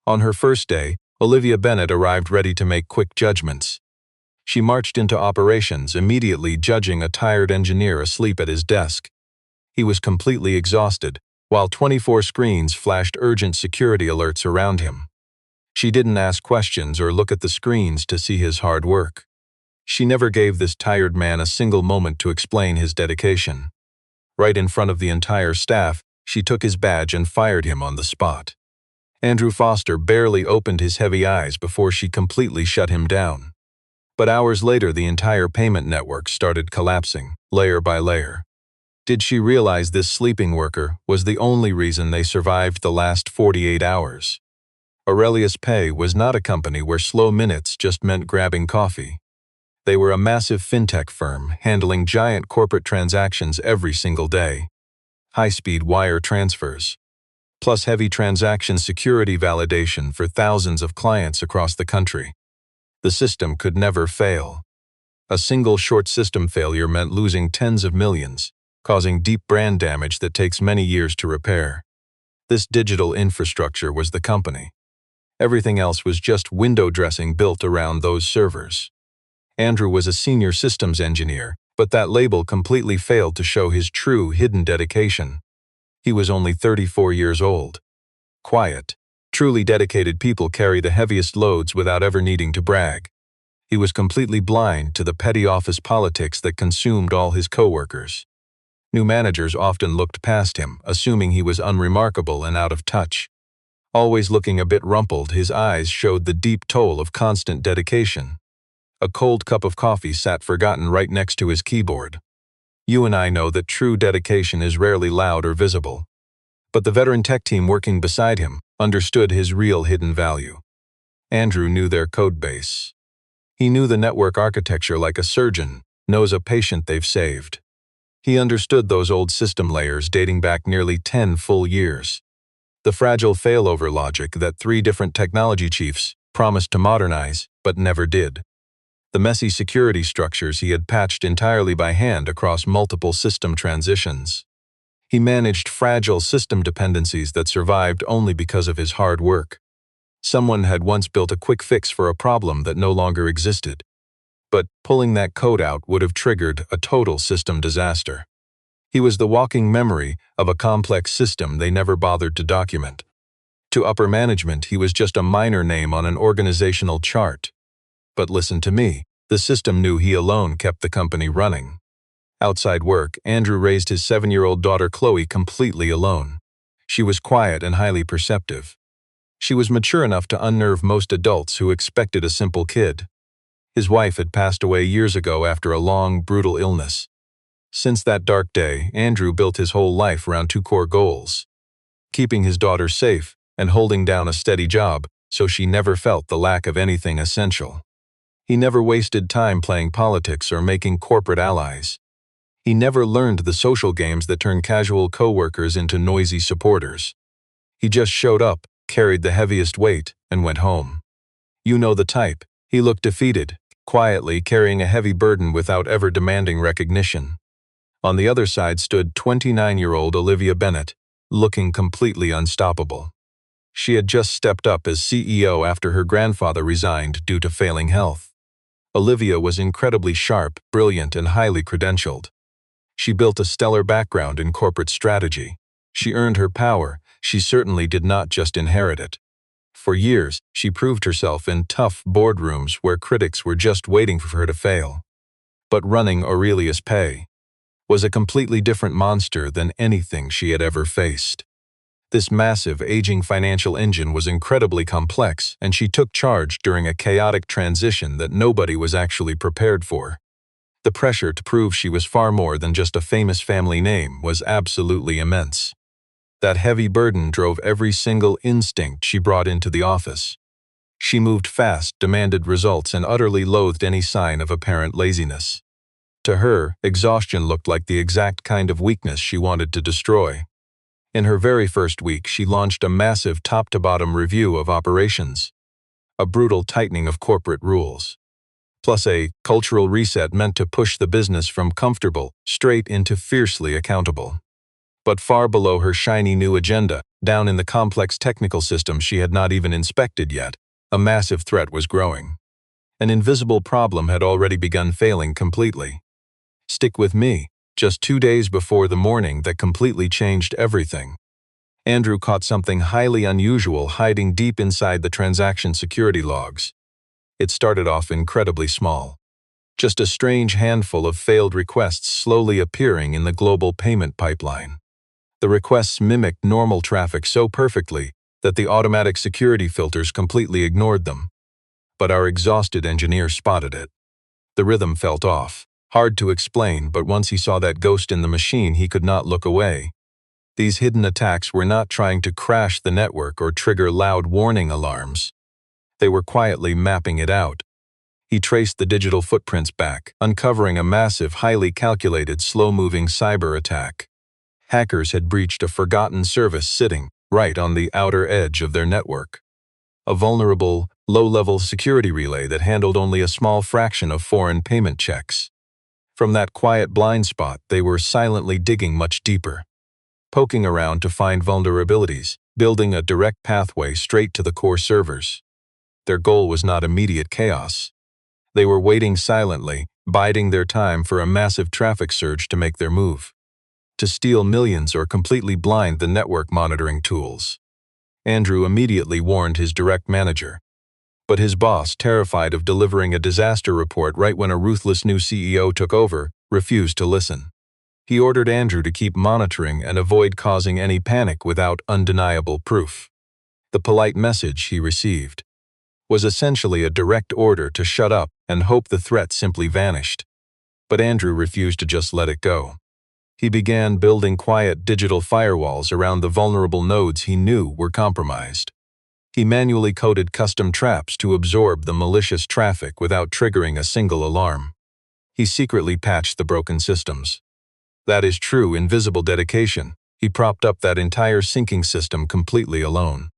On her first day, Olivia Bennett arrived ready to make quick judgments. She marched into operations, immediately judging a tired engineer asleep at his desk. He was completely exhausted, while 24 screens flashed urgent security alerts around him. She didn't ask questions or look at the screens to see his hard work. She never gave this tired man a single moment to explain his dedication. Right in front of the entire staff, she took his badge and fired him on the spot. Andrew Foster barely opened his heavy eyes before she completely shut him down. But hours later, the entire payment network started collapsing, layer by layer. Did she realize this sleeping worker was the only reason they survived the last 48 hours? Aurelius Pay was not a company where slow minutes just meant grabbing coffee. They were a massive fintech firm handling giant corporate transactions every single day. High-speed wire transfers, plus heavy transaction security validation for thousands of clients across the country. The system could never fail. A single short system failure meant losing tens of millions, causing deep brand damage that takes many years to repair. This digital infrastructure was the company. Everything else was just window dressing built around those servers. Andrew was a senior systems engineer, but that label completely failed to show his true hidden dedication. He was only 34 years old. Quiet, truly dedicated people carry the heaviest loads without ever needing to brag. He was completely blind to the petty office politics that consumed all his coworkers. New managers often looked past him, assuming he was unremarkable and out of touch. Always looking a bit rumpled, his eyes showed the deep toll of constant dedication. A cold cup of coffee sat forgotten right next to his keyboard. You and I know that true dedication is rarely loud or visible. But the veteran tech team working beside him understood his real hidden value. Andrew knew their code base. He knew the network architecture like a surgeon knows a patient they've saved. He understood those old system layers dating back nearly 10 full years. The fragile failover logic that 3 different technology chiefs promised to modernize but never did. The messy security structures he had patched entirely by hand across multiple system transitions. He managed fragile system dependencies that survived only because of his hard work. Someone had once built a quick fix for a problem that no longer existed. But pulling that code out would have triggered a total system disaster. He was the walking memory of a complex system they never bothered to document. To upper management, he was just a minor name on an organizational chart. But listen to me, the system knew he alone kept the company running. Outside work, Andrew raised his 7-year-old daughter Chloe completely alone. She was quiet and highly perceptive. She was mature enough to unnerve most adults who expected a simple kid. His wife had passed away years ago after a long, brutal illness. Since that dark day, Andrew built his whole life around 2 core goals: keeping his daughter safe and holding down a steady job so she never felt the lack of anything essential. He never wasted time playing politics or making corporate allies. He never learned the social games that turn casual coworkers into noisy supporters. He just showed up, carried the heaviest weight, and went home. You know the type. He looked defeated, quietly carrying a heavy burden without ever demanding recognition. On the other side stood 29-year-old Olivia Bennett, looking completely unstoppable. She had just stepped up as CEO after her grandfather resigned due to failing health. Olivia was incredibly sharp, brilliant, and highly credentialed. She built a stellar background in corporate strategy. She earned her power. She certainly did not just inherit it. For years, she proved herself in tough boardrooms where critics were just waiting for her to fail. But running Aurelius Pay was a completely different monster than anything she had ever faced. This massive, aging financial engine was incredibly complex, and she took charge during a chaotic transition that nobody was actually prepared for. The pressure to prove she was far more than just a famous family name was absolutely immense. That heavy burden drove every single instinct she brought into the office. She moved fast, demanded results, and utterly loathed any sign of apparent laziness. To her, exhaustion looked like the exact kind of weakness she wanted to destroy. In her very first week, she launched a massive top-to-bottom review of operations, a brutal tightening of corporate rules, plus a cultural reset meant to push the business from comfortable straight into fiercely accountable. But far below her shiny new agenda, down in the complex technical system she had not even inspected yet, a massive threat was growing. An invisible problem had already begun failing completely. Stick with me. Just 2 days before the morning that completely changed everything, Andrew caught something highly unusual hiding deep inside the transaction security logs. It started off incredibly small. Just a strange handful of failed requests slowly appearing in the global payment pipeline. The requests mimicked normal traffic so perfectly that the automatic security filters completely ignored them. But our exhausted engineer spotted it. The rhythm felt off. Hard to explain, but once he saw that ghost in the machine, he could not look away. These hidden attacks were not trying to crash the network or trigger loud warning alarms. They were quietly mapping it out. He traced the digital footprints back, uncovering a massive, highly calculated, slow-moving cyberattack. Hackers had breached a forgotten service sitting right on the outer edge of their network. A vulnerable, low-level security relay that handled only a small fraction of foreign payment checks. From that quiet blind spot, they were silently digging much deeper, poking around to find vulnerabilities, building a direct pathway straight to the core servers. Their goal was not immediate chaos. They were waiting silently, biding their time for a massive traffic surge to make their move. To steal millions or completely blind the network monitoring tools. Andrew immediately warned his direct manager. But his boss, terrified of delivering a disaster report right when a ruthless new CEO took over, refused to listen. He ordered Andrew to keep monitoring and avoid causing any panic without undeniable proof. The polite message he received was essentially a direct order to shut up and hope the threat simply vanished. But Andrew refused to just let it go. He began building quiet digital firewalls around the vulnerable nodes he knew were compromised. He manually coded custom traps to absorb the malicious traffic without triggering a single alarm. He secretly patched the broken systems. That is true invisible dedication. He propped up that entire syncing system completely alone.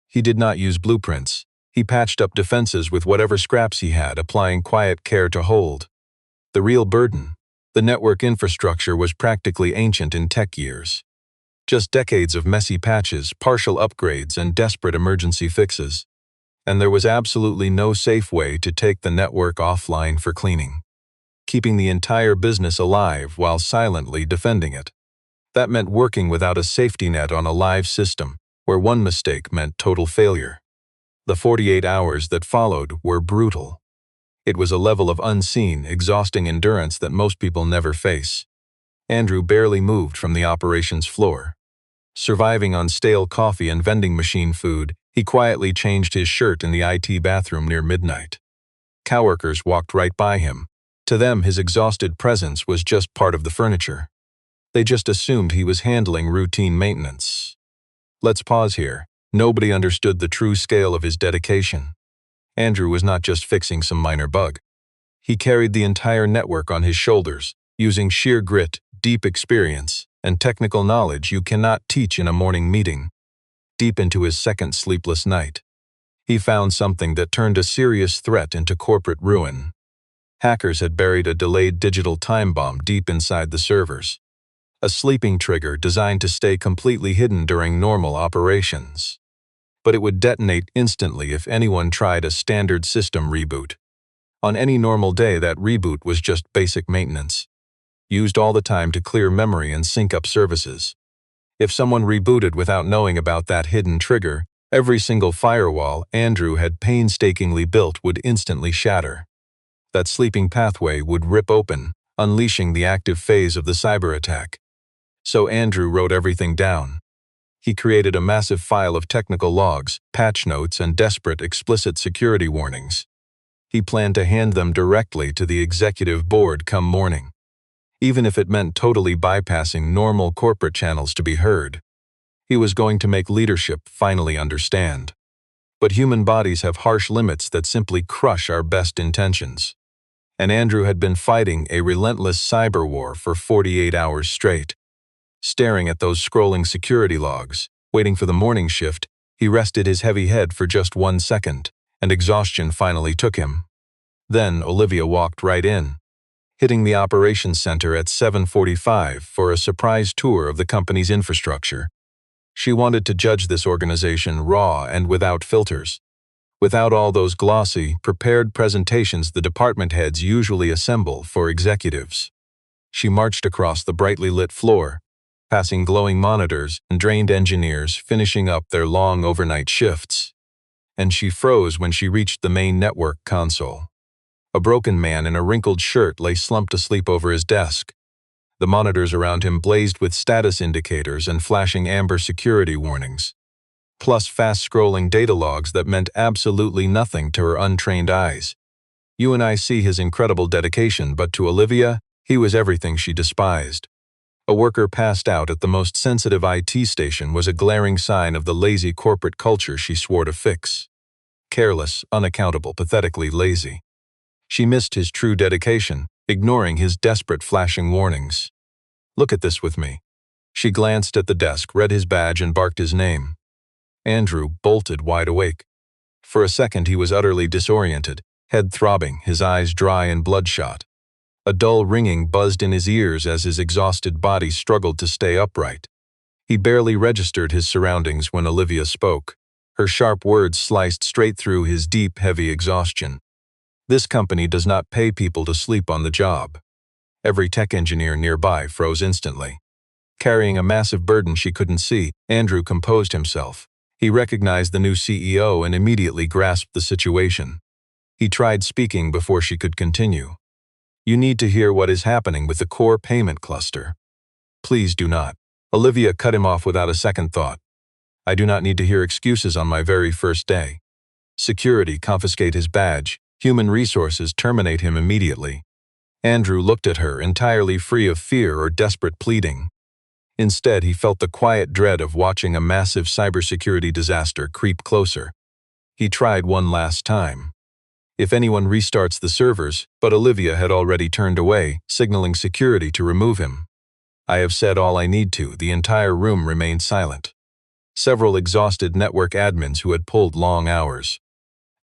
He did not use blueprints. He patched up defenses with whatever scraps he had, applying quiet care to hold. The real burden, the network infrastructure, was practically ancient in tech years. Just decades of messy patches, partial upgrades, and desperate emergency fixes. And there was absolutely no safe way to take the network offline for cleaning, keeping the entire business alive while silently defending it. That meant working without a safety net on a live system, where one mistake meant total failure. The 48 hours that followed were brutal. It was a level of unseen, exhausting endurance that most people never face. Andrew barely moved from the operations floor. Surviving on stale coffee and vending machine food, he quietly changed his shirt in the IT bathroom near midnight. Coworkers walked right by him. To them, his exhausted presence was just part of the furniture. They just assumed he was handling routine maintenance. Let's pause here. Nobody understood the true scale of his dedication. Andrew was not just fixing some minor bug. He carried the entire network on his shoulders, using sheer grit, deep experience, and technical knowledge you cannot teach in a morning meeting. Deep into his second sleepless night, he found something that turned a serious threat into corporate ruin. Hackers had buried a delayed digital time bomb deep inside the servers. A sleeping trigger designed to stay completely hidden during normal operations. But it would detonate instantly if anyone tried a standard system reboot. On any normal day, that reboot was just basic maintenance, used all the time to clear memory and sync up services. If someone rebooted without knowing about that hidden trigger, every single firewall Andrew had painstakingly built would instantly shatter. That sleeping pathway would rip open, unleashing the active phase of the cyberattack. So Andrew wrote everything down. He created a massive file of technical logs, patch notes, and desperate, explicit security warnings. He planned to hand them directly to the executive board come morning, even if it meant totally bypassing normal corporate channels to be heard. He was going to make leadership finally understand. But human bodies have harsh limits that simply crush our best intentions. And Andrew had been fighting a relentless cyber war for 48 hours straight. Staring at those scrolling security logs, waiting for the morning shift, he rested his heavy head for just 1 second, and exhaustion finally took him. Then Olivia walked right in. hitting the operations center at 7:45 for a surprise tour of the company's infrastructure. She wanted to judge this organization raw and without filters, without all those glossy, prepared presentations the department heads usually assemble for executives. She marched across the brightly lit floor, passing glowing monitors and drained engineers finishing up their long overnight shifts. And she froze when she reached the main network console. A broken man in a wrinkled shirt lay slumped asleep over his desk. The monitors around him blazed with status indicators and flashing amber security warnings, plus fast-scrolling data logs that meant absolutely nothing to her untrained eyes. You and I see his incredible dedication, but to Olivia, he was everything she despised. A worker passed out at the most sensitive IT station was a glaring sign of the lazy corporate culture she swore to fix. Careless, unaccountable, pathetically lazy. She missed his true dedication, ignoring his desperate flashing warnings. "Look at this with me." She glanced at the desk, read his badge, and barked his name. Andrew bolted wide awake. For a second he was utterly disoriented, head throbbing, his eyes dry and bloodshot. A dull ringing buzzed in his ears as his exhausted body struggled to stay upright. He barely registered his surroundings when Olivia spoke. Her sharp words sliced straight through his deep, heavy exhaustion. "This company does not pay people to sleep on the job." Every tech engineer nearby froze instantly. Carrying a massive burden she couldn't see, Andrew composed himself. He recognized the new CEO and immediately grasped the situation. He tried speaking before she could continue. "You need to hear what is happening with the core payment cluster." "Please do not." Olivia cut him off without a second thought. "I do not need to hear excuses on my very first day. Security confiscate his badge. Human resources terminate him immediately." Andrew looked at her, entirely free of fear or desperate pleading. Instead, he felt the quiet dread of watching a massive cybersecurity disaster creep closer. He tried one last time. "If anyone restarts the servers," but Olivia had already turned away, signaling security to remove him. "I have said all I need to." The entire room remained silent. Several exhausted network admins who had pulled long hours,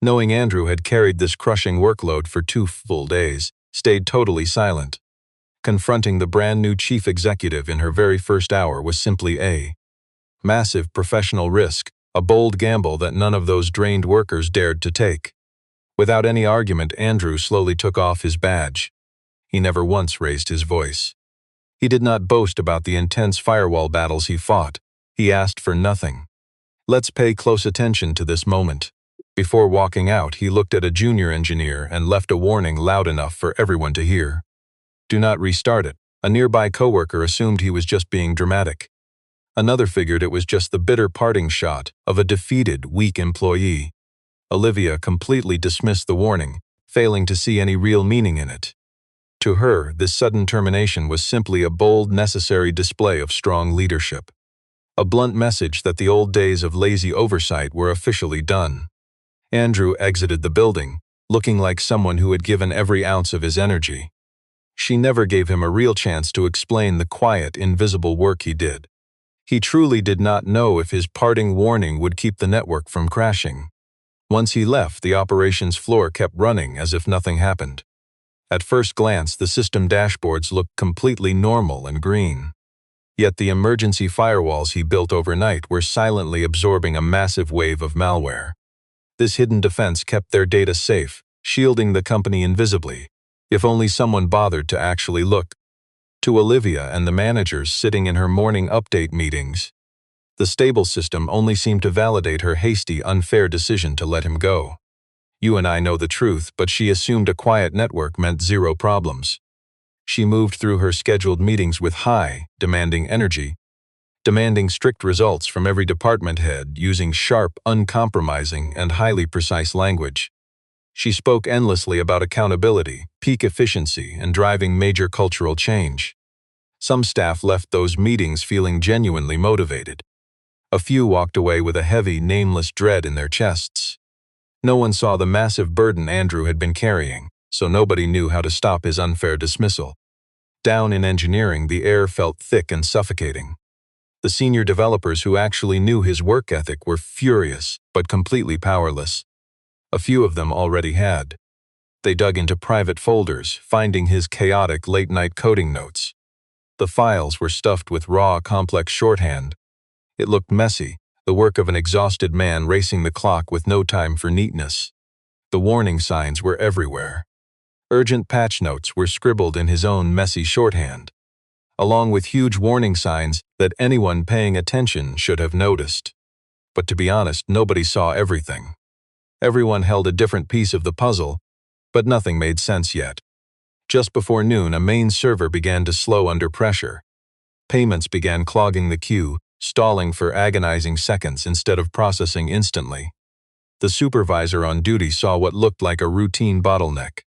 knowing Andrew had carried this crushing workload for 2 full days, stayed totally silent. Confronting the brand new chief executive in her very first hour was simply a massive professional risk, a bold gamble that none of those drained workers dared to take. Without any argument, Andrew slowly took off his badge. He never once raised his voice. He did not boast about the intense firewall battles he fought. He asked for nothing. "Let's pay close attention to this moment." Before walking out, he looked at a junior engineer and left a warning loud enough for everyone to hear. "Do not restart it." A nearby coworker assumed he was just being dramatic. Another figured it was just the bitter parting shot of a defeated, weak employee. Olivia completely dismissed the warning, failing to see any real meaning in it. To her, this sudden termination was simply a bold, necessary display of strong leadership. A blunt message that the old days of lazy oversight were officially done. Andrew exited the building, looking like someone who had given every ounce of his energy. She never gave him a real chance to explain the quiet, invisible work he did. He truly did not know if his parting warning would keep the network from crashing. Once he left, the operations floor kept running as if nothing happened. At first glance, the system dashboards looked completely normal and green. Yet the emergency firewalls he built overnight were silently absorbing a massive wave of malware. This hidden defense kept their data safe, shielding the company invisibly, if only someone bothered to actually look. To Olivia and the managers sitting in her morning update meetings, the stable system only seemed to validate her hasty, unfair decision to let him go. You and I know the truth, but she assumed a quiet network meant zero problems. She moved through her scheduled meetings with high, demanding energy, demanding strict results from every department head using sharp, uncompromising, and highly precise language. She spoke endlessly about accountability, peak efficiency, and driving major cultural change. Some staff left those meetings feeling genuinely motivated. A few walked away with a heavy, nameless dread in their chests. No one saw the massive burden Andrew had been carrying, so nobody knew how to stop his unfair dismissal. Down in engineering, the air felt thick and suffocating. The senior developers who actually knew his work ethic were furious, but completely powerless. A few of them already had They dug into private folders, finding his chaotic late-night coding notes. The files were stuffed with raw, complex shorthand. It looked messy, the work of an exhausted man racing the clock with no time for neatness. The warning signs were everywhere. Urgent patch notes were scribbled in his own messy shorthand, along with huge warning signs that anyone paying attention should have noticed. But to be honest, nobody saw everything. Everyone held a different piece of the puzzle, but nothing made sense yet. Just before noon, a main server began to slow under pressure. Payments began clogging the queue, stalling for agonizing seconds instead of processing instantly. The supervisor on duty saw what looked like a routine bottleneck.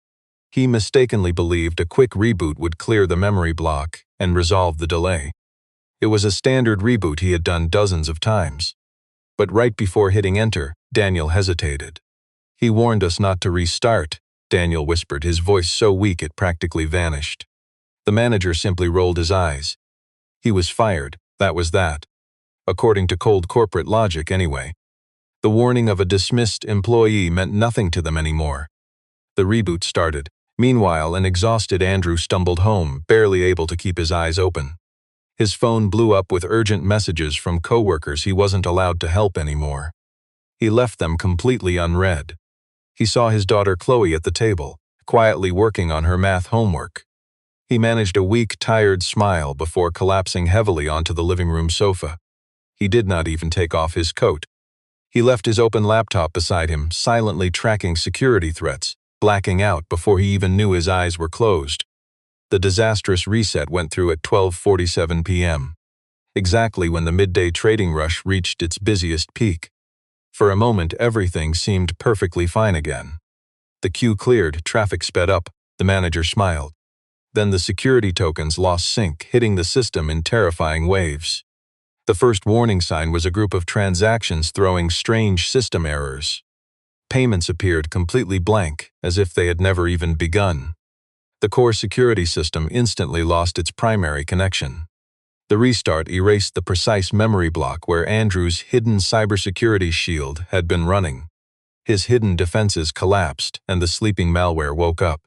He mistakenly believed a quick reboot would clear the memory block and resolve the delay. It was a standard reboot he had done dozens of times. But right before hitting enter, Daniel hesitated. "He warned us not to restart," Daniel whispered, his voice so weak it practically vanished. The manager simply rolled his eyes. He was fired, that was that. According to cold corporate logic, anyway. The warning of a dismissed employee meant nothing to them anymore. The reboot started. Meanwhile, an exhausted Andrew stumbled home, barely able to keep his eyes open. His phone blew up with urgent messages from coworkers he wasn't allowed to help anymore. He left them completely unread. He saw his daughter Chloe at the table, quietly working on her math homework. He managed a weak, tired smile before collapsing heavily onto the living room sofa. He did not even take off his coat. He left his open laptop beside him, silently tracking security threats, blacking out before he even knew his eyes were closed. The disastrous reset went through at 12:47 p.m., exactly when the midday trading rush reached its busiest peak. For a moment, everything seemed perfectly fine again. The queue cleared, traffic sped up, the manager smiled. Then the security tokens lost sync, hitting the system in terrifying waves. The first warning sign was a group of transactions throwing strange system errors. Payments appeared completely blank, as if they had never even begun. The core security system instantly lost its primary connection. The restart erased the precise memory block where Andrew's hidden cybersecurity shield had been running. His hidden defenses collapsed, and the sleeping malware woke up.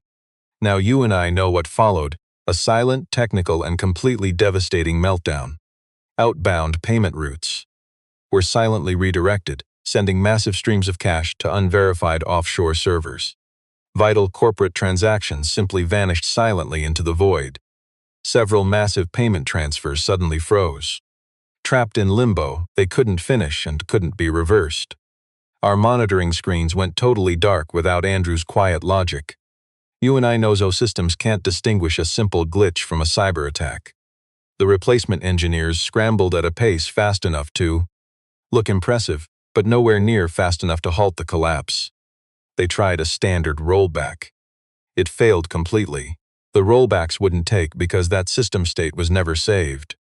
Now you and I know what followed: a silent, technical, and completely devastating meltdown. Outbound payment routes were silently redirected, sending massive streams of cash to unverified offshore servers. Vital corporate transactions simply vanished silently into the void. Several massive payment transfers suddenly froze. Trapped in limbo, they couldn't finish and couldn't be reversed. Our monitoring screens went totally dark without Andrew's quiet logic. You and I know systems can't distinguish a simple glitch from a cyber attack. The replacement engineers scrambled at a pace fast enough to look impressive, but nowhere near fast enough to halt the collapse. They tried a standard rollback. It failed completely. The rollbacks wouldn't take because that system state was never saved.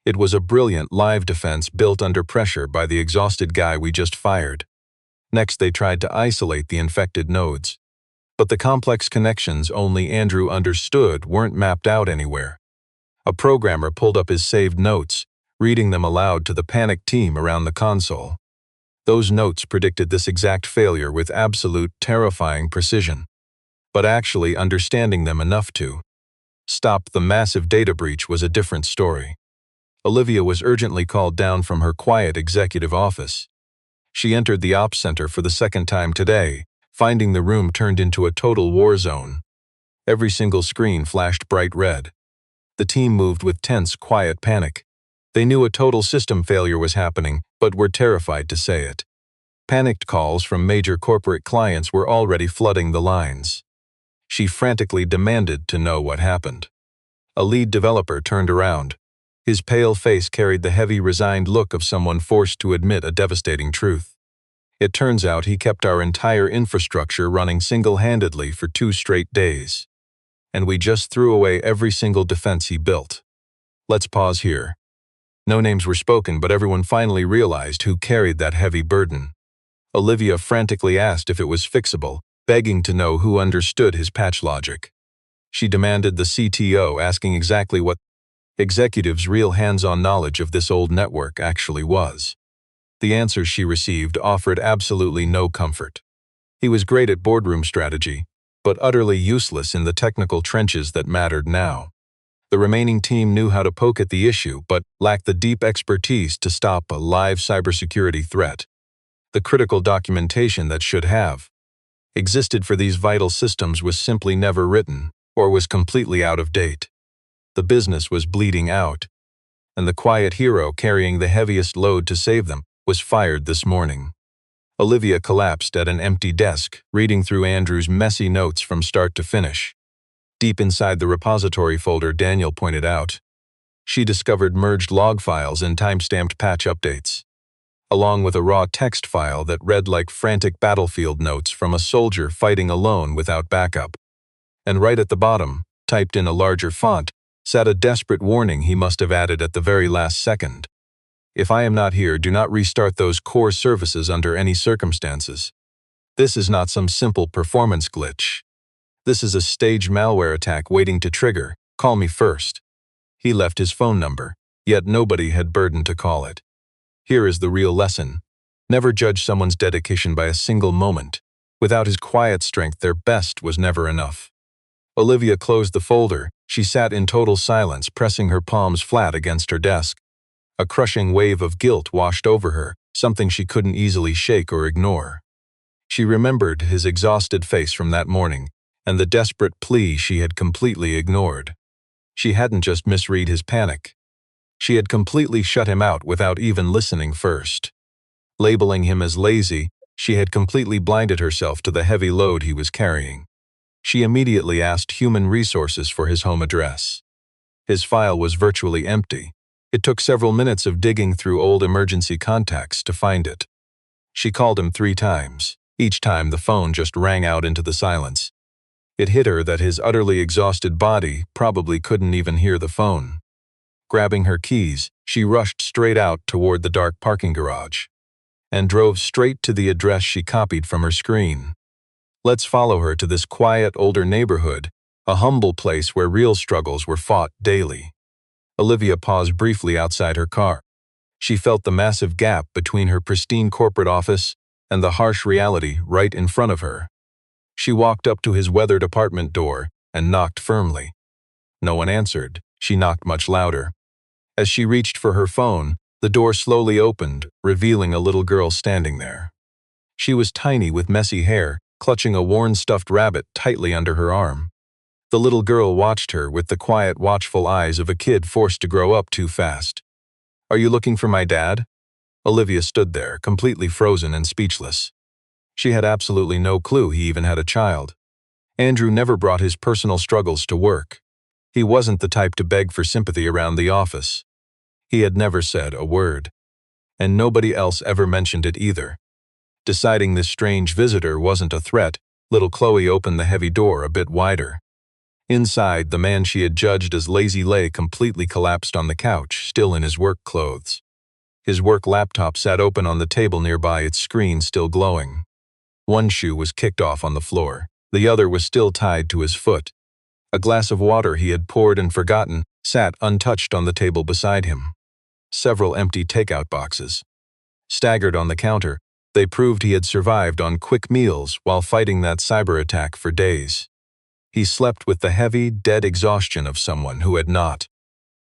It was a brilliant live defense built under pressure by the exhausted guy we just fired. Next, they tried to isolate the infected nodes. But the complex connections only Andrew understood weren't mapped out anywhere. A programmer pulled up his saved notes, reading them aloud to the panicked team around the console. Those notes predicted this exact failure with absolute, terrifying precision. But actually understanding them enough to stop the massive data breach was a different story. Olivia was urgently called down from her quiet executive office. She entered the ops center for the second time today, finding the room turned into a total war zone. Every single screen flashed bright red. The team moved with tense, quiet panic. They knew a total system failure was happening, but were terrified to say it. Panicked calls from major corporate clients were already flooding the lines. She frantically demanded to know what happened. A lead developer turned around. His pale face carried the heavy, resigned look of someone forced to admit a devastating truth. It turns out he kept our entire infrastructure running single-handedly for 2 straight days. And we just threw away every single defense he built. Let's pause here. No names were spoken, but everyone finally realized who carried that heavy burden. Olivia frantically asked if it was fixable, begging to know who understood his patch logic. She demanded the CTO, asking exactly what executives' real hands-on knowledge of this old network actually was. The answers she received offered absolutely no comfort. He was great at boardroom strategy, but utterly useless in the technical trenches that mattered now. The remaining team knew how to poke at the issue, but lacked the deep expertise to stop a live cybersecurity threat. The critical documentation that should have existed for these vital systems was simply never written, or was completely out of date. The business was bleeding out, and the quiet hero carrying the heaviest load to save them was fired this morning. Olivia collapsed at an empty desk, reading through Andrew's messy notes from start to finish. Deep inside the repository folder Daniel pointed out, she discovered merged log files and time-stamped patch updates, along with a raw text file that read like frantic battlefield notes from a soldier fighting alone without backup. And right at the bottom, typed in a larger font, sat a desperate warning he must have added at the very last second. If I am not here, do not restart those core services under any circumstances. This is not some simple performance glitch. This is a staged malware attack waiting to trigger. Call me first. He left his phone number, yet nobody had burdened to call it. Here is the real lesson. Never judge someone's dedication by a single moment. Without his quiet strength, their best was never enough. Olivia closed the folder. She sat in total silence, pressing her palms flat against her desk. A crushing wave of guilt washed over her, something she couldn't easily shake or ignore. She remembered his exhausted face from that morning, and the desperate plea she had completely ignored. She hadn't just misread his panic. She had completely shut him out without even listening first. Labeling him as lazy, she had completely blinded herself to the heavy load he was carrying. She immediately asked Human Resources for his home address. His file was virtually empty. It took several minutes of digging through old emergency contacts to find it. She called him 3 times. Each time the phone just rang out into the silence. It hit her that his utterly exhausted body probably couldn't even hear the phone. Grabbing her keys, she rushed straight out toward the dark parking garage and drove straight to the address she copied from her screen. Let's follow her to this quiet, older neighborhood, a humble place where real struggles were fought daily. Olivia paused briefly outside her car. She felt the massive gap between her pristine corporate office and the harsh reality right in front of her. She walked up to his weathered apartment door and knocked firmly. No one answered. She knocked much louder. As she reached for her phone, the door slowly opened, revealing a little girl standing there. She was tiny with messy hair, clutching a worn stuffed rabbit tightly under her arm. The little girl watched her with the quiet, watchful eyes of a kid forced to grow up too fast. "Are you looking for my dad?" Olivia stood there, completely frozen and speechless. She had absolutely no clue he even had a child. Andrew never brought his personal struggles to work. He wasn't the type to beg for sympathy around the office. He had never said a word. And nobody else ever mentioned it either. Deciding this strange visitor wasn't a threat, little Chloe opened the heavy door a bit wider. Inside, the man she had judged as lazy lay completely collapsed on the couch, still in his work clothes. His work laptop sat open on the table nearby, its screen still glowing. One shoe was kicked off on the floor. The other was still tied to his foot. A glass of water he had poured and forgotten sat untouched on the table beside him. Several empty takeout boxes. Staggered on the counter, they proved he had survived on quick meals while fighting that cyberattack for days. He slept with the heavy, dead exhaustion of someone who had not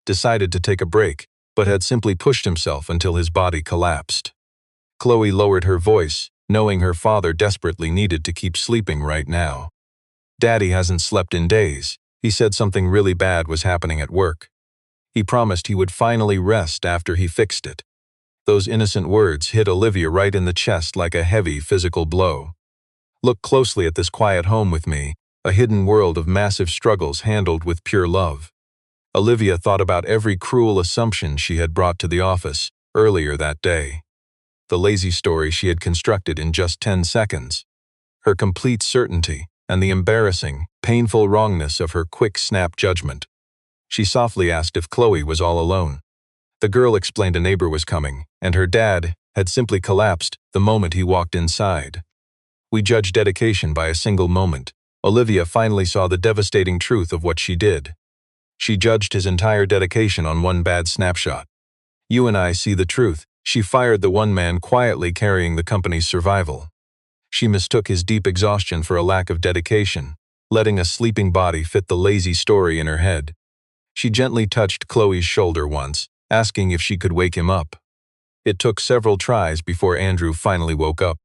decided to take a break, but had simply pushed himself until his body collapsed. Chloe lowered her voice, knowing her father desperately needed to keep sleeping right now. "Daddy hasn't slept in days. He said something really bad was happening at work. He promised he would finally rest after he fixed it." Those innocent words hit Olivia right in the chest like a heavy physical blow. Look closely at this quiet home with me, a hidden world of massive struggles handled with pure love. Olivia thought about every cruel assumption she had brought to the office earlier that day. The lazy story she had constructed in just 10 seconds. Her complete certainty and the embarrassing, painful wrongness of her quick snap judgment. She softly asked if Chloe was all alone. The girl explained a neighbor was coming, and her dad had simply collapsed the moment he walked inside. We judge dedication by a single moment. Olivia finally saw the devastating truth of what she did. She judged his entire dedication on one bad snapshot. You and I see the truth. She fired the one man quietly carrying the company's survival. She mistook his deep exhaustion for a lack of dedication. letting a sleeping body fit the lazy story in her head. She gently touched Chloe's shoulder once, asking if she could wake him up. It took several tries before Andrew finally woke up.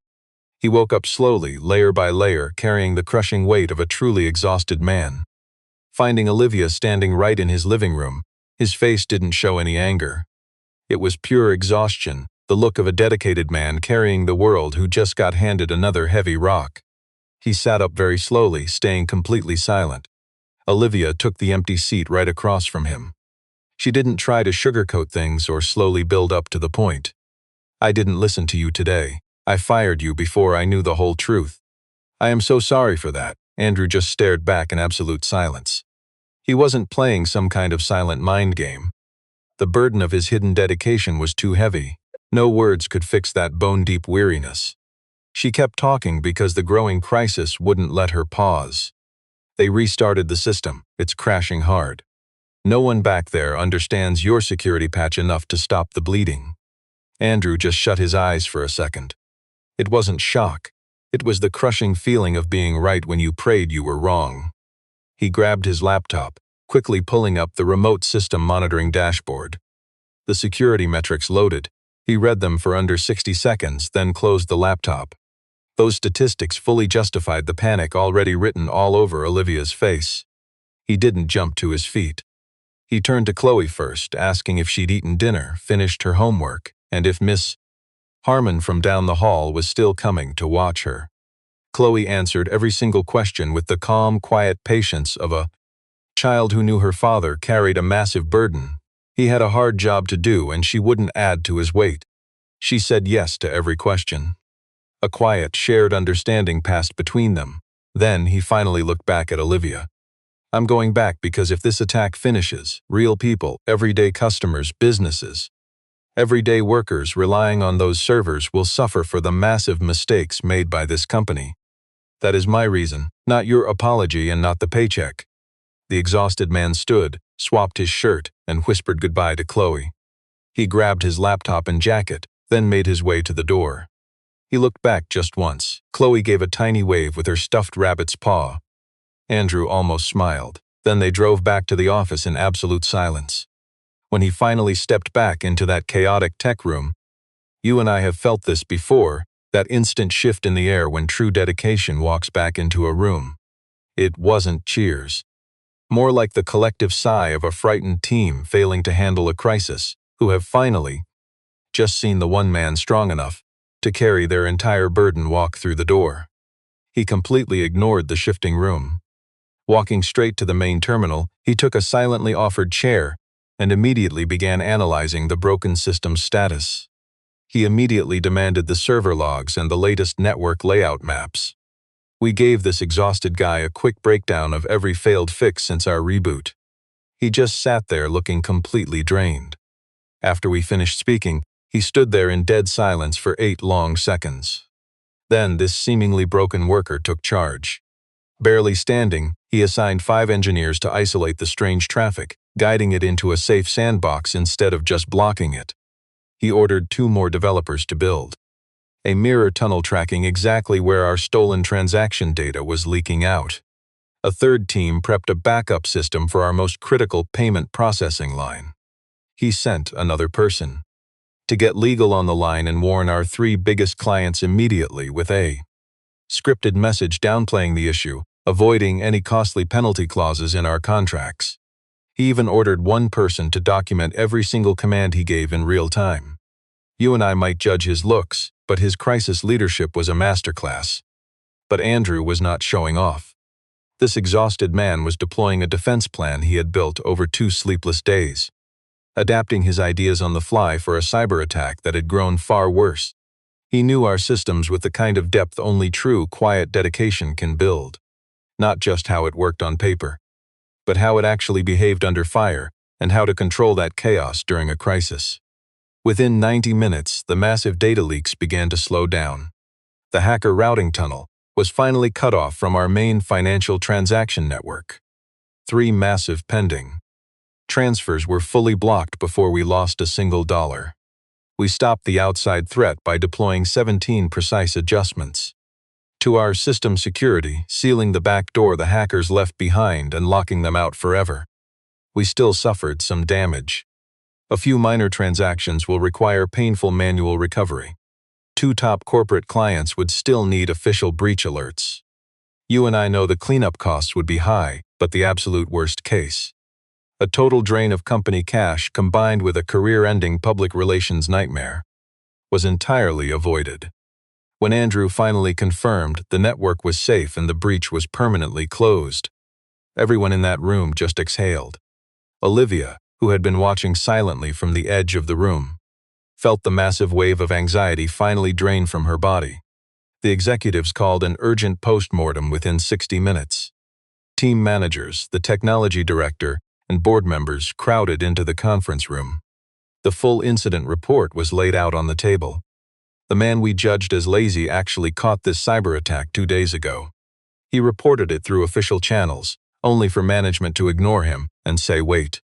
He woke up slowly, layer by layer, carrying the crushing weight of a truly exhausted man. Finding Olivia standing right in his living room, his face didn't show any anger. It was pure exhaustion, the look of a dedicated man carrying the world who just got handed another heavy rock. He sat up very slowly, staying completely silent. Olivia took the empty seat right across from him. She didn't try to sugarcoat things or slowly build up to the point. "I didn't listen to you today. I fired you before I knew the whole truth. I am so sorry for that." Andrew just stared back in absolute silence. He wasn't playing some kind of silent mind game. The burden of his hidden dedication was too heavy. No words could fix that bone-deep weariness. She kept talking because the growing crisis wouldn't let her pause. "They restarted the system. It's crashing hard. No one back there understands your security patch enough to stop the bleeding." Andrew just shut his eyes for a second. It wasn't shock. It was the crushing feeling of being right when you prayed you were wrong. He grabbed his laptop, quickly pulling up the remote system monitoring dashboard. The security metrics loaded. He read them for under 60 seconds, then closed the laptop. Those statistics fully justified the panic already written all over Olivia's face. He didn't jump to his feet. He turned to Chloe first, asking if she'd eaten dinner, finished her homework, and if Miss Harmon from down the hall was still coming to watch her. Chloe answered every single question with the calm, quiet patience of a child who knew her father carried a massive burden. He had a hard job to do and she wouldn't add to his weight. She said yes to every question. A quiet, shared understanding passed between them. Then he finally looked back at Olivia. "I'm going back because if this attack finishes, real people, everyday customers, businesses, everyday workers relying on those servers will suffer for the massive mistakes made by this company. That is my reason, not your apology and not the paycheck." The exhausted man stood, swapped his shirt, and whispered goodbye to Chloe. He grabbed his laptop and jacket, then made his way to the door. He looked back just once. Chloe gave a tiny wave with her stuffed rabbit's paw. Andrew almost smiled. Then they drove back to the office in absolute silence. When he finally stepped back into that chaotic tech room, "You and I have felt this before, that instant shift in the air when true dedication walks back into a room." It wasn't cheers. More like the collective sigh of a frightened team failing to handle a crisis, who have finally just seen the one man strong enough to carry their entire burden walk through the door. He completely ignored the shifting room. Walking straight to the main terminal, he took a silently offered chair and immediately began analyzing the broken system's status. He immediately demanded the server logs and the latest network layout maps. We gave this exhausted guy a quick breakdown of every failed fix since our reboot. He just sat there looking completely drained. After we finished speaking, he stood there in dead silence for 8 long seconds. Then this seemingly broken worker took charge. Barely standing, he assigned 5 engineers to isolate the strange traffic, guiding it into a safe sandbox instead of just blocking it. He ordered 2 more developers to build a mirror tunnel tracking exactly where our stolen transaction data was leaking out. A 3rd team prepped a backup system for our most critical payment processing line. He sent another person to get legal on the line and warn our 3 biggest clients immediately with a scripted message downplaying the issue, avoiding any costly penalty clauses in our contracts. He even ordered 1 person to document every single command he gave in real time. You and I might judge his looks, but his crisis leadership was a masterclass. But Andrew was not showing off. This exhausted man was deploying a defense plan he had built over 2 sleepless days, adapting his ideas on the fly for a cyberattack that had grown far worse. He knew our systems with the kind of depth only true, quiet dedication can build. Not just how it worked on paper, but how it actually behaved under fire and how to control that chaos during a crisis. Within 90 minutes, the massive data leaks began to slow down. The hacker routing tunnel was finally cut off from our main financial transaction network. 3 massive pending transfers were fully blocked before we lost a single dollar. We stopped the outside threat by deploying 17 precise adjustments. to our system security, sealing the back door the hackers left behind and locking them out forever. We still suffered some damage. A few minor transactions will require painful manual recovery. 2 top corporate clients would still need official breach alerts. You and I know the cleanup costs would be high, but the absolute worst case. A total drain of company cash combined with a career-ending public relations nightmare was entirely avoided. When Andrew finally confirmed the network was safe and the breach was permanently closed, everyone in that room just exhaled. Olivia, who had been watching silently from the edge of the room, felt the massive wave of anxiety finally drain from her body. The executives called an urgent post-mortem within 60 minutes. Team managers, the technology director, and board members crowded into the conference room. The full incident report was laid out on the table. The man we judged as lazy actually caught this cyber attack 2 days ago. He reported it through official channels, only for management to ignore him and say wait.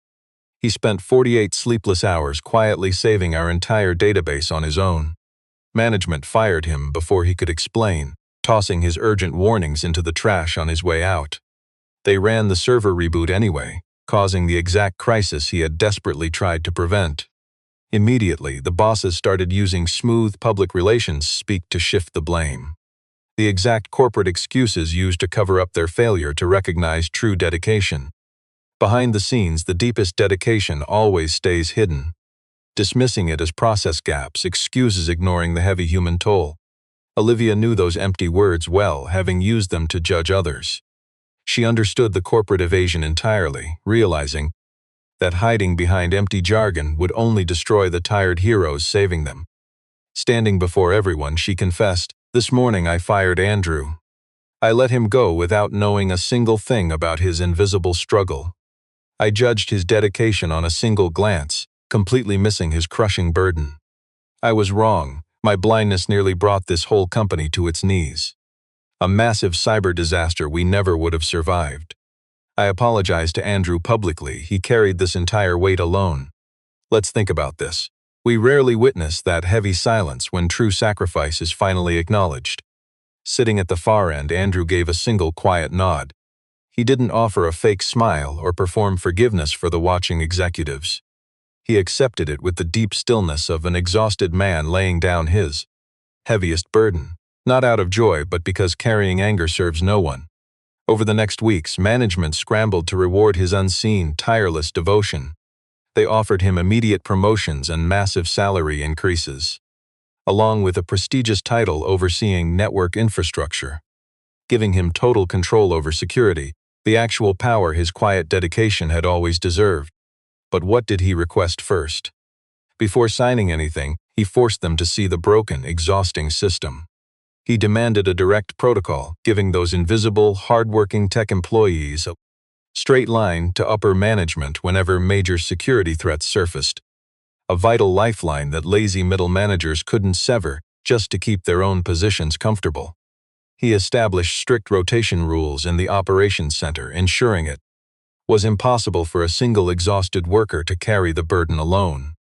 He spent 48 sleepless hours quietly saving our entire database on his own. Management fired him before he could explain, tossing his urgent warnings into the trash on his way out. They ran the server reboot anyway, causing the exact crisis he had desperately tried to prevent. Immediately, the bosses started using smooth public relations speak to shift the blame. The exact corporate excuses used to cover up their failure to recognize true dedication. Behind the scenes, the deepest dedication always stays hidden. Dismissing it as process gaps, excuses ignoring the heavy human toll. Olivia knew those empty words well, having used them to judge others. She understood the corporate evasion entirely, realizing that hiding behind empty jargon would only destroy the tired heroes saving them. Standing before everyone, she confessed, "This morning I fired Andrew. I let him go without knowing a single thing about his invisible struggle. I judged his dedication on a single glance, completely missing his crushing burden. I was wrong. My blindness nearly brought this whole company to its knees. A massive cyber disaster we never would have survived. I apologized to Andrew publicly. He carried this entire weight alone." Let's think about this. We rarely witness that heavy silence when true sacrifice is finally acknowledged. Sitting at the far end, Andrew gave a single quiet nod. He didn't offer a fake smile or perform forgiveness for the watching executives. He accepted it with the deep stillness of an exhausted man laying down his heaviest burden, not out of joy but because carrying anger serves no one. Over the next weeks, management scrambled to reward his unseen, tireless devotion. They offered him immediate promotions and massive salary increases, along with a prestigious title overseeing network infrastructure, giving him total control over security, the actual power his quiet dedication had always deserved. But what did he request first? Before signing anything, he forced them to see the broken, exhausting system. He demanded a direct protocol, giving those invisible, hard-working tech employees a straight line to upper management whenever major security threats surfaced. A vital lifeline that lazy middle managers couldn't sever just to keep their own positions comfortable. He established strict rotation rules in the operations center, ensuring it was impossible for a single exhausted worker to carry the burden alone.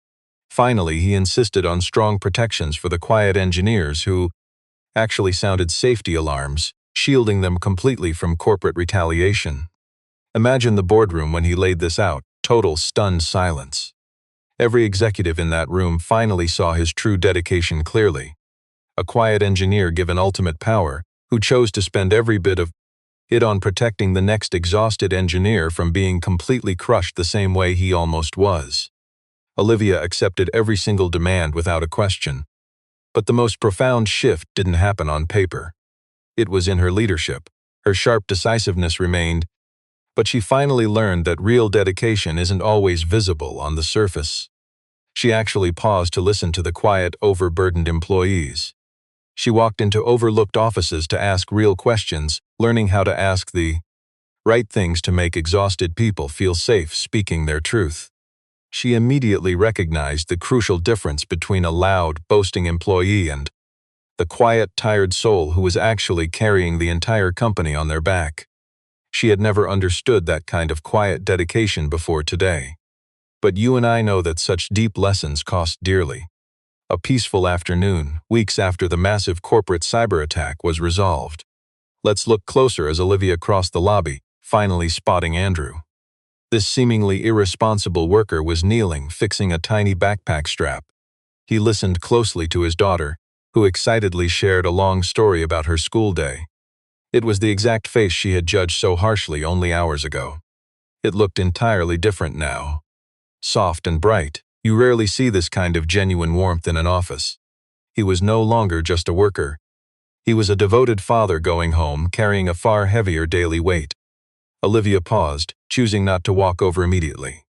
Finally, he insisted on strong protections for the quiet engineers who actually sounded safety alarms, shielding them completely from corporate retaliation. Imagine the boardroom when he laid this out, total stunned silence. Every executive in that room finally saw his true dedication clearly. A quiet engineer given ultimate power, who chose to spend every bit of it on protecting the next exhausted engineer from being completely crushed the same way he almost was. Olivia accepted every single demand without a question. But the most profound shift didn't happen on paper. It was in her leadership. Her sharp decisiveness remained, but she finally learned that real dedication isn't always visible on the surface. She actually paused to listen to the quiet, overburdened employees. She walked into overlooked offices to ask real questions, learning how to ask the right things to make exhausted people feel safe speaking their truth. She immediately recognized the crucial difference between a loud, boasting employee and the quiet, tired soul who was actually carrying the entire company on their back. She had never understood that kind of quiet dedication before today. But you and I know that such deep lessons cost dearly. A peaceful afternoon, weeks after the massive corporate cyberattack was resolved. Let's look closer as Olivia crossed the lobby, finally spotting Andrew. This seemingly irresponsible worker was kneeling, fixing a tiny backpack strap. He listened closely to his daughter, who excitedly shared a long story about her school day. It was the exact face she had judged so harshly only hours ago. It looked entirely different now. Soft and bright, you rarely see this kind of genuine warmth in an office. He was no longer just a worker. He was a devoted father going home, carrying a far heavier daily weight. Olivia paused, choosing not to walk over immediately.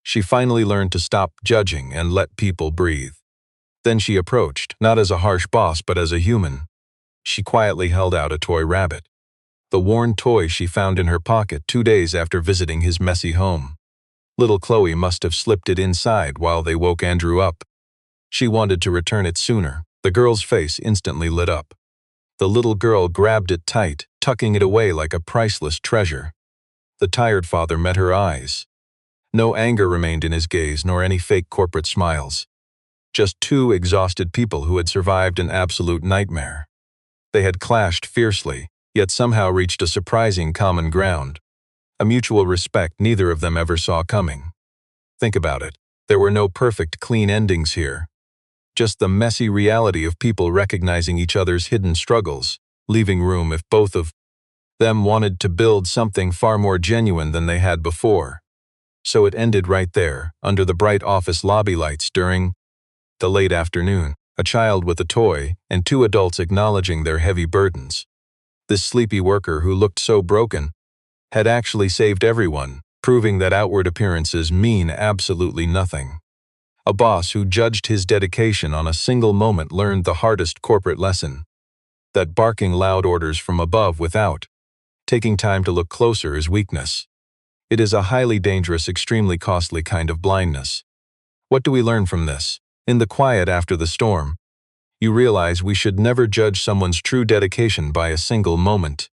She finally learned to stop judging and let people breathe. Then she approached, not as a harsh boss but as a human. She quietly held out a toy rabbit. The worn toy she found in her pocket 2 days after visiting his messy home. Little Chloe must have slipped it inside while they woke Andrew up. She wanted to return it sooner. The girl's face instantly lit up. The little girl grabbed it tight, tucking it away like a priceless treasure. The tired father met her eyes. No anger remained in his gaze, nor any fake corporate smiles. Just two exhausted people who had survived an absolute nightmare. They had clashed fiercely, yet somehow reached a surprising common ground. A mutual respect neither of them ever saw coming. Think about it. There were no perfect, clean endings here. Just the messy reality of people recognizing each other's hidden struggles, leaving room if both of them wanted to build something far more genuine than they had before. So it ended right there, under the bright office lobby lights during the late afternoon, a child with a toy and two adults acknowledging their heavy burdens. This sleepy worker who looked so broken had actually saved everyone, proving that outward appearances mean absolutely nothing. A boss who judged his dedication on a single moment learned the hardest corporate lesson: that barking loud orders from above without taking time to look closer is weakness. It is a highly dangerous, extremely costly kind of blindness. What do we learn from this? In the quiet after the storm, you realize we should never judge someone's true dedication by a single moment.